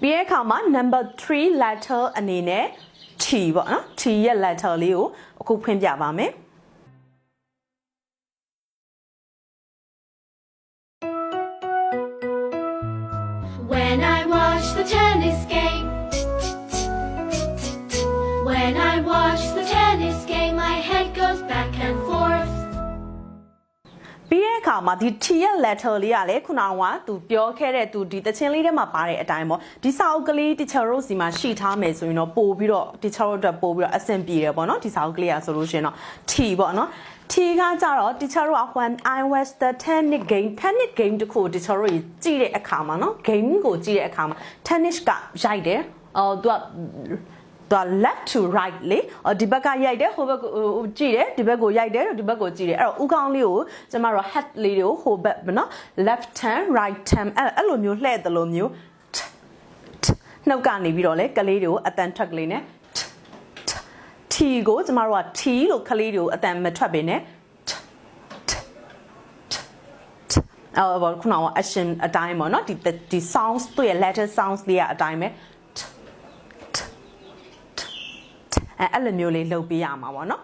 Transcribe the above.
ပြီးတဲ့အခါမှာ number 3 letter အနေနဲ့ T ပေါ့နော် T ရဲ့ letter လေးကိုအခုဖွင့်ပြပါမယ် When I watch the tennis game, when I watch the tennis game, my head goes back and forth. ပြီးတဲ့အခါမှာဒီ T ရဲ့ letter လေးကလည်းခုနကသူပြောခဲ့တဲ့သူဒီတခြင်းလေးထဲမှာပါတဲ့အတိုင်းပေါ့ဒီစာအုပ်ကလေး teacher တို့စီမှာရှိထားမယ်ဆိုရင်တော့ပို့ပြီးတော့ teacher တို့အတွက်ပို့ပြီးတော့အဆင်ပြေတယ်ပေါ့နော်ဒီစာအုပ်ကလေးอ่ะဆိုလို့ရှိရင်တော့ T ပေါ့နော် T ကကြတော့ teacher တို့က when I watch the tennis game တခု teacher တို့ကြည့်တဲ့အခါမှာနော် game ကိုကြည့်တဲ့အခါမှာ tennis ကရိုက်တယ်သူကleft to right လေဒီဘက်ကရိုက်တယ်ဟိုဘက်ကိုကြည့်တယ်ဒီဘက်ကိုရိုက်တယ်ဒီဘက်ကိုကြည့်တယ်အဲ့တော့ဥကောင်းလေးကိုကျမတို့ head လေးတွေကိုဟိုဘက်နော် left hand right hand အဲ့လိုမျိုးလှည့်တယ်လို့မျိုးနှုတ်ကနေပြီးတော့လေကလေးတွေကိုအတန်ထွက်ကလေးနဲ့ T ကိုကျမတို့က T လို့ကလေးတွေကိုအတန်မထွက်ပေနဲ့ဘောခုနကအရှင်အတိုင်းပေါ့နော်ဒီ sounds သူ့ရဲ့ letter sounds လေးကအတိုင်းပဲအဲ့လိုမျိုးလေးလုပ်ပေးရမှာပေါ့နော်